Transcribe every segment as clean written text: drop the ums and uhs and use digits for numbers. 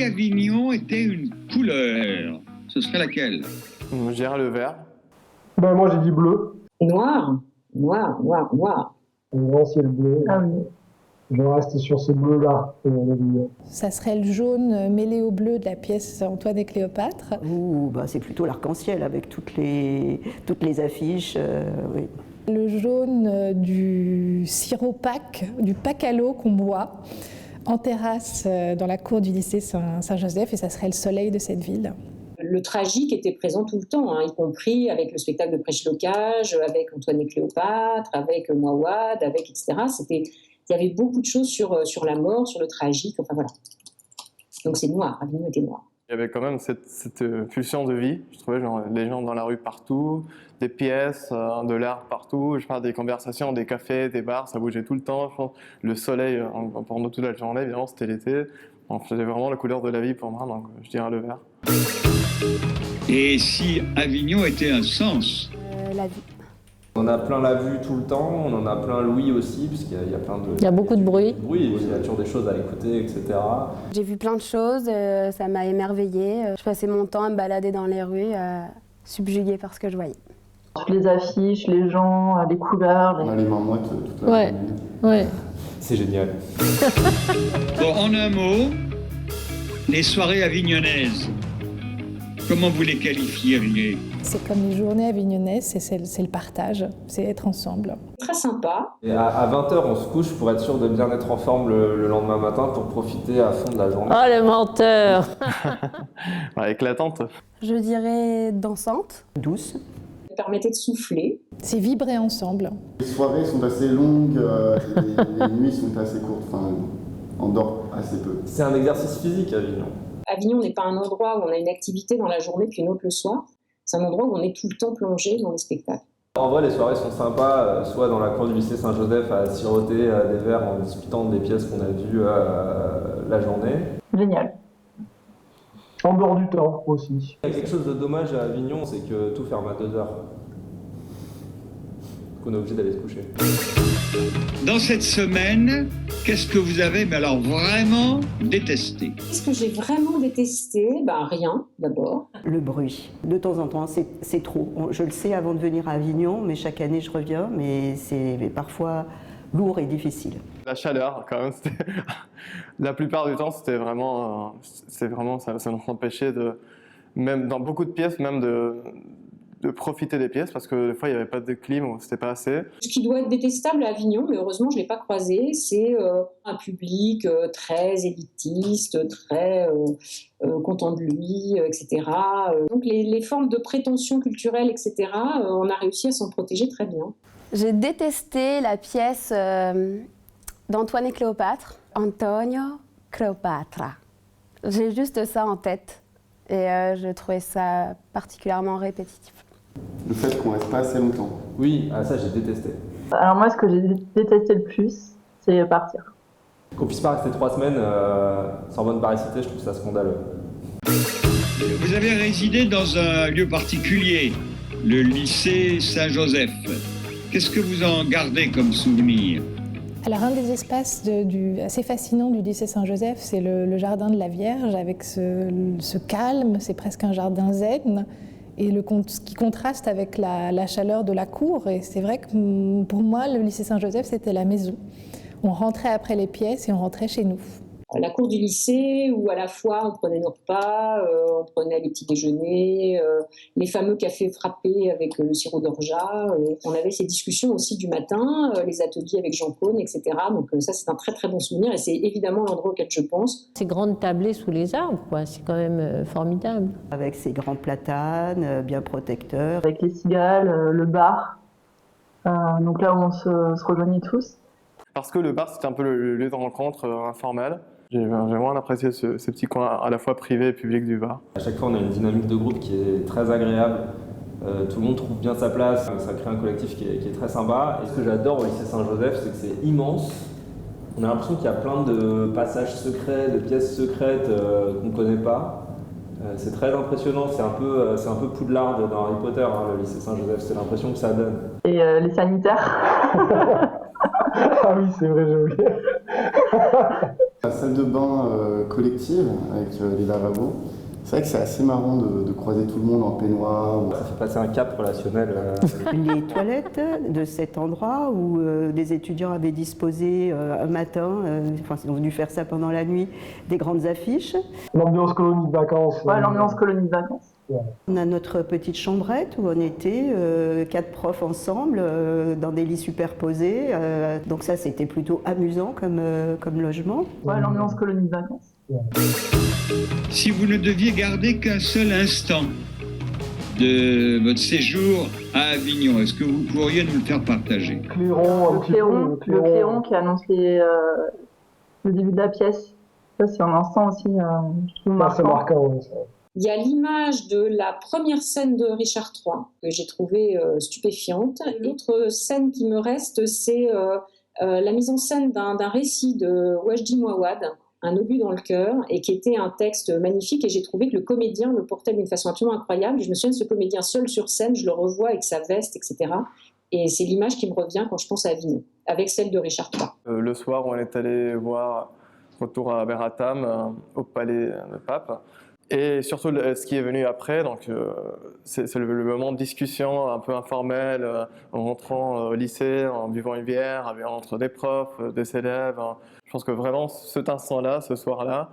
si Avignon était une couleur, ce serait laquelle? Je dirais le vert. Ben, moi, j'ai dit bleu. Noir. Un grand ciel bleu. Ah oui. Je reste sur ce bleu-là. Ça serait le jaune mêlé au bleu de la pièce Antoine et Cléopâtre. C'est plutôt l'arc-en-ciel avec toutes les affiches. Oui. Le jaune du sirop Pâques, du Pâques à l'eau qu'on boit en terrasse dans la cour du lycée Saint-Joseph, et ça serait le soleil de cette ville. Le tragique était présent tout le temps, y compris avec le spectacle de Prêche-Locage, avec Antoine et Cléopâtre, avec Mouawad, etc. Il y avait beaucoup de choses sur la mort, sur le tragique, enfin voilà. Donc c'est noir, Avignon était noir. Il y avait quand même cette pulsion de vie. Je trouvais les gens dans la rue partout, des pièces, de l'art partout. Je parle des conversations, des cafés, des bars, ça bougeait tout le temps. Je pense, le soleil pendant toute la journée, évidemment, c'était l'été. C'était vraiment la couleur de la vie pour moi, donc je dirais le vert. Et si Avignon était un sens? La vue. On a plein la vue tout le temps, on en a plein l'ouïe aussi, puisqu'il y a plein de... Il y a beaucoup de bruit. Il y a toujours des choses à écouter, etc. J'ai vu plein de choses, ça m'a émerveillée. Je passais mon temps à me balader dans les rues, subjuguée par ce que je voyais. Toutes les affiches, les gens, les couleurs. On a les mains moites toute la journée. Ouais. C'est génial. Bon, en un mot, les soirées avignonnaises, comment vous les qualifieriez? C'est comme les journées avignonnaises, c'est le partage, c'est être ensemble. Très sympa. Et à 20h, on se couche pour être sûr de bien être en forme le lendemain matin pour profiter à fond de la journée. Oh, le menteur. Éclatante. Je dirais dansante. Douce. Ça permettait de souffler. C'est vibrer ensemble. Les soirées sont assez longues, les nuits sont assez courtes, enfin, on dort assez peu. C'est un exercice physique, Avignon. Avignon n'est pas un endroit où on a une activité dans la journée puis une autre le soir. C'est un endroit où on est tout le temps plongé dans les spectacles. En vrai, les soirées sont sympas, soit dans la cour du lycée Saint-Joseph à siroter des verres en discutant des pièces qu'on a vues la journée. Génial. En dehors du temps aussi. Il y a quelque chose de dommage à Avignon, c'est que tout ferme à 2h. Qu'on est obligé d'aller se coucher. Dans cette semaine, qu'est-ce que vous avez, mais alors vraiment détesté? Qu'est-ce que j'ai vraiment détesté? Rien, d'abord. Le bruit. De temps en temps, c'est trop. Je le sais avant de venir à Avignon, mais chaque année je reviens, mais c'est parfois lourd et difficile. La chaleur, quand même. La plupart du temps, c'était vraiment ça nous empêchait même dans beaucoup de pièces, même de profiter des pièces, parce que des fois, il n'y avait pas de clim ou c'était pas assez. Ce qui doit être détestable à Avignon, mais heureusement, je ne l'ai pas croisé, c'est un public très élitiste, très content de lui, etc. Donc les formes de prétention culturelle, etc., on a réussi à s'en protéger très bien. J'ai détesté la pièce d'Antoine et Cléopâtre. Antonio Cleopatra. J'ai juste ça en tête et je trouvais ça particulièrement répétitif. Le fait qu'on reste pas assez longtemps. Oui, ça j'ai détesté. Alors moi, ce que j'ai détesté le plus, c'est partir. Qu'on puisse pas rester 3 semaines sans bonne paricité, je trouve ça scandaleux. Vous avez résidé dans un lieu particulier, le lycée Saint-Joseph. Qu'est-ce que vous en gardez comme souvenir? Alors un des espaces assez fascinants du lycée Saint-Joseph, c'est le jardin de la Vierge, avec ce calme, c'est presque un jardin zen, et ce qui contraste avec la chaleur de la cour. Et c'est vrai que pour moi, le lycée Saint-Joseph, c'était la maison. On rentrait après les pièces et on rentrait chez nous. La cour du lycée, où à la fois on prenait nos repas, on prenait les petits déjeuners, les fameux cafés frappés avec le sirop d'orgeat. On avait ces discussions aussi du matin, les ateliers avec Jean Paul, etc. Donc ça, c'est un très très bon souvenir et c'est évidemment l'endroit auquel je pense. Ces grandes tablées sous les arbres, quoi, c'est quand même formidable. Avec ces grands platanes, bien protecteurs. Avec les cigales, le bar. Donc là où on se rejoignait tous. Parce que le bar, c'était un peu le lieu de rencontre informel. J'ai vraiment apprécié ce petit coin à la fois privé et public du bar. À chaque fois, on a une dynamique de groupe qui est très agréable. Tout le monde trouve bien sa place. Ça crée un collectif qui est très sympa. Et ce que j'adore au lycée Saint-Joseph, c'est que c'est immense. On a l'impression qu'il y a plein de passages secrets, de pièces secrètes qu'on ne connaît pas. C'est très impressionnant. C'est un peu Poudlard dans Harry Potter, le lycée Saint-Joseph. C'est l'impression que ça donne. Et les sanitaires. Ah oui, c'est vrai, j'ai oublié. La salle de bain collective avec les lavabos, c'est vrai que c'est assez marrant de croiser tout le monde en peignoir. Ça fait passer un cap relationnel. Les toilettes de cet endroit où des étudiants avaient disposé un matin, ils ont dû faire ça pendant la nuit, des grandes affiches. L'ambiance colonie de vacances. Ouais, l'ambiance colonie de vacances. On a notre petite chambrette où on était 4 profs ensemble dans des lits superposés. Donc ça, c'était plutôt amusant comme logement. Ouais, l'ambiance colonie de vacances. Si vous ne deviez garder qu'un seul instant de votre séjour à Avignon, est-ce que vous pourriez nous le faire partager? Clairon, Le Clairon qui annonce le début de la pièce. Ça, c'est un instant aussi je trouve C'est marquant. Ouais, ça. Il y a l'image de la première scène de Richard III que j'ai trouvée stupéfiante. L'autre scène qui me reste, c'est la mise en scène d'un récit de Wajdi Mouawad, Un obus dans le cœur, et qui était un texte magnifique. Et j'ai trouvé que le comédien le portait d'une façon absolument incroyable. Je me souviens de ce comédien seul sur scène, je le revois avec sa veste, etc. Et c'est l'image qui me revient quand je pense à Avignon, avec celle de Richard III. Le soir, on est allé voir Retour à Beratam, au palais de Pape. Et surtout, ce qui est venu après, donc c'est le moment de discussion un peu informel, en rentrant au lycée, en buvant une bière, entre des profs, des élèves. Je pense que vraiment, cet instant-là, ce soir-là,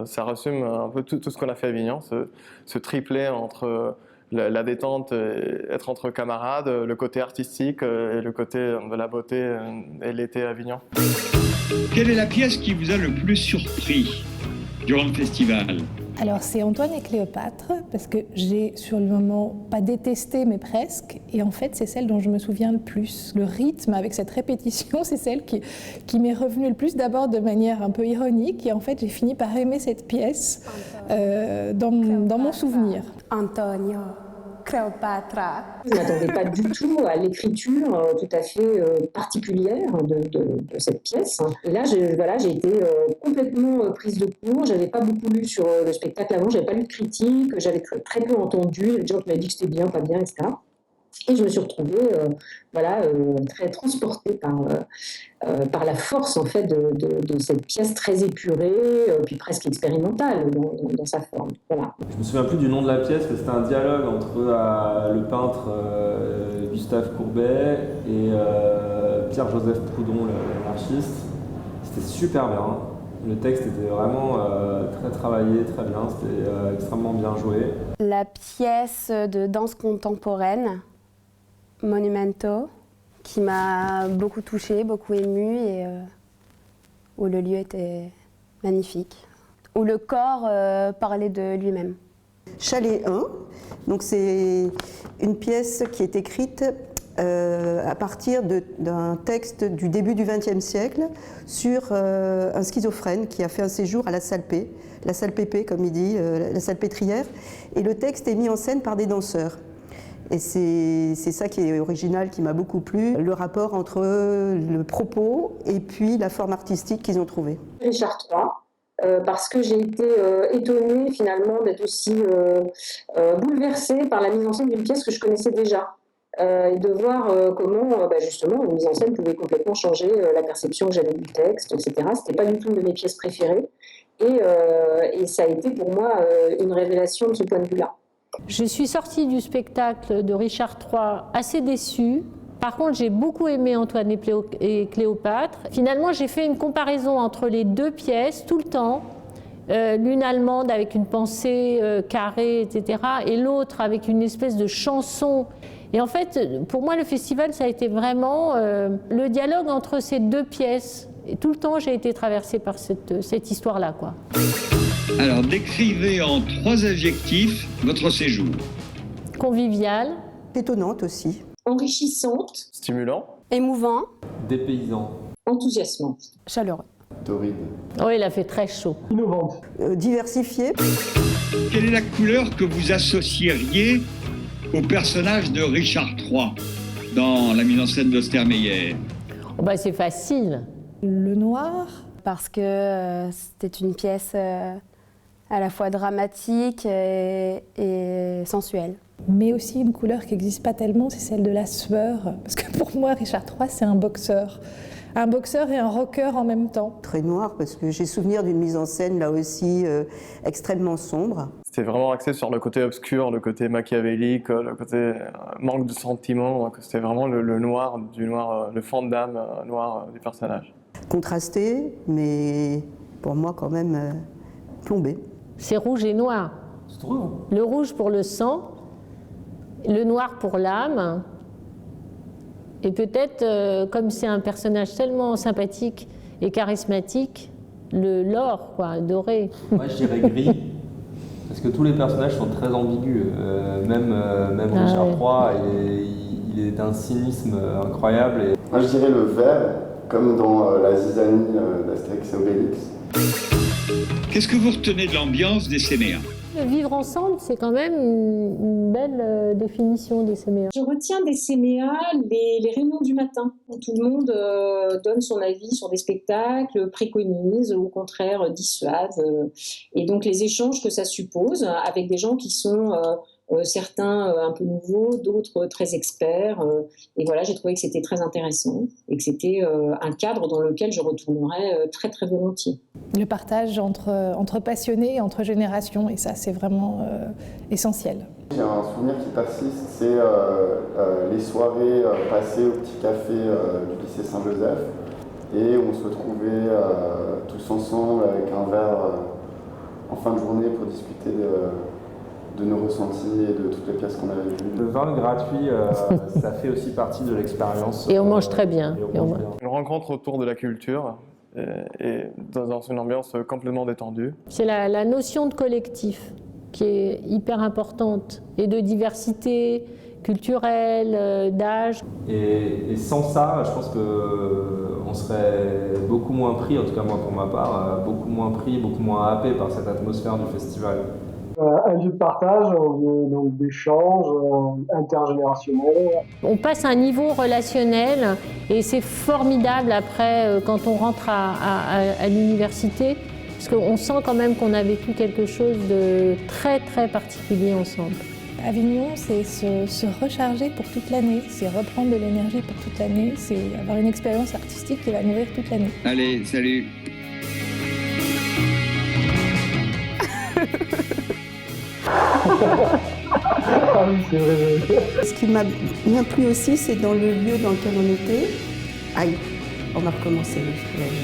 ça résume un peu tout ce qu'on a fait à Avignon, ce triplé entre la détente, et être entre camarades, le côté artistique et le côté de la beauté et l'été à Avignon. Quelle est la pièce qui vous a le plus surpris durant le festival? Alors c'est Antoine et Cléopâtre, parce que j'ai sur le moment pas détesté, mais presque, et en fait c'est celle dont je me souviens le plus. Le rythme avec cette répétition, c'est celle qui m'est revenue le plus, d'abord de manière un peu ironique, et en fait j'ai fini par aimer cette pièce dans mon souvenir. Antonio, Cléopâtre. Je ne m'attendais pas du tout à l'écriture tout à fait particulière de cette pièce. Et là, j'ai été complètement prise de court. Je n'avais pas beaucoup lu sur le spectacle avant, je n'avais pas lu de critique, j'avais très peu entendu. Les gens qui m'avaient dit que c'était bien, pas bien, etc. Et je me suis retrouvée très transportée par la force en fait, de cette pièce très épurée, puis presque expérimentale dans sa forme. Voilà. Je me souviens plus du nom de la pièce, mais c'était un dialogue entre le peintre Gustave Courbet et Pierre-Joseph Proudhon, l'artiste. C'était super bien. Le texte était vraiment très travaillé, très bien. C'était extrêmement bien joué. La pièce de danse contemporaine, Monumento, qui m'a beaucoup touchée, beaucoup émue, et où le lieu était magnifique, où le corps parlait de lui-même. Chalet 1, donc c'est une pièce qui est écrite à partir d'un texte du début du XXe siècle sur un schizophrène qui a fait un séjour à la salle P, la salle PP comme il dit, la salle pétrière, et le texte est mis en scène par des danseurs. Et c'est ça qui est original, qui m'a beaucoup plu, le rapport entre le propos et puis la forme artistique qu'ils ont trouvée. Richard III, parce que j'ai été étonnée finalement d'être aussi bouleversée par la mise en scène d'une pièce que je connaissais déjà. Et de voir comment justement une mise en scène pouvait complètement changer la perception que j'avais du texte, etc. C'était pas du tout une de mes pièces préférées. Et ça a été pour moi une révélation de ce point de vue-là. Je suis sortie du spectacle de Richard III assez déçue. Par contre, j'ai beaucoup aimé Antoine et Cléopâtre. Finalement, j'ai fait une comparaison entre les deux pièces tout le temps. L'une allemande avec une pensée carrée, etc. et l'autre avec une espèce de chanson. Et en fait, pour moi, le festival, ça a été vraiment le dialogue entre ces deux pièces. Et tout le temps, j'ai été traversée par cette histoire-là, quoi. Alors, décrivez en 3 adjectifs votre séjour. Convivial. Étonnante aussi. Enrichissante. Stimulant. Émouvant. Dépaysant. Enthousiasmante. Chaleureux. Torride. Oh, il a fait très chaud. Innovante. Diversifiée. Quelle est la couleur que vous associeriez au personnage de Richard III dans la mise en scène d'Ostermeyer? Oh, bah, c'est facile. Le noir. Parce que c'était une pièce à la fois dramatique et sensuelle. Mais aussi une couleur qui n'existe pas tellement, c'est celle de la sueur. Parce que pour moi, Richard III, c'est un boxeur. Un boxeur et un rocker en même temps. Très noir, parce que j'ai souvenir d'une mise en scène là aussi extrêmement sombre. C'était vraiment axé sur le côté obscur, le côté machiavélique, le côté manque de sentiments. Donc c'était vraiment le noir, le fond d'âme noir du personnage. Contrasté, mais pour moi quand même plombé. C'est rouge et noir. C'est trop. Le rouge pour le sang, le noir pour l'âme. Et peut-être, comme c'est un personnage tellement sympathique et charismatique, l'or, quoi, doré. Moi, je dirais gris, parce que tous les personnages sont très ambigus. Même Richard III, il est d'un cynisme incroyable. Et... Moi, je dirais le vert, comme dans la zizanie d'Astérix et Obélix. Qu'est-ce que vous retenez de l'ambiance des Séméens? Vivre ensemble, c'est quand même une belle définition des Séméens. Je retiens des Séméens les réunions du matin, où tout le monde donne son avis sur des spectacles, préconise, ou au contraire dissuade. Et donc les échanges que ça suppose avec des gens qui sont certains un peu nouveaux, d'autres très experts. Et voilà, j'ai trouvé que c'était très intéressant et que c'était un cadre dans lequel je retournerais très très volontiers. Le partage entre passionnés et entre générations, et ça c'est vraiment essentiel. J'ai un souvenir qui persiste, c'est les soirées passées au petit café du lycée Saint-Joseph, et on se retrouvait tous ensemble avec un verre en fin de journée pour discuter de nos ressentis et de toutes les pièces qu'on avait vues. Le vin gratuit, ça fait aussi partie de l'expérience. Et on mange très bien. Une rencontre autour de la culture et dans une ambiance complètement détendue. C'est la notion de collectif qui est hyper importante, et de diversité culturelle, d'âge. Et sans ça, je pense qu'on serait beaucoup moins pris, en tout cas moi pour ma part, beaucoup moins pris, beaucoup moins happé par cette atmosphère du festival. Un lieu de partage, un lieu donc d'échange intergénérationnel. On passe à un niveau relationnel, et c'est formidable après quand on rentre à l'université, parce qu'on sent quand même qu'on a vécu quelque chose de très très particulier ensemble. Avignon, c'est se recharger pour toute l'année, c'est reprendre de l'énergie pour toute l'année, c'est avoir une expérience artistique qui va nourrir toute l'année. Allez, salut. Ah oui, c'est vrai. Ce qui m'a bien plu aussi, c'est dans le lieu dans lequel on était. Aïe, on a recommencé.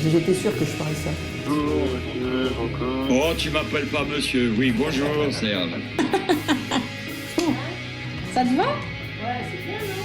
J'étais sûre que je ferais ça. Bonjour, monsieur, encore. Oh, tu m'appelles pas monsieur. Oui, bonjour, Serge. Ça te va ? Ouais, c'est bien, non ?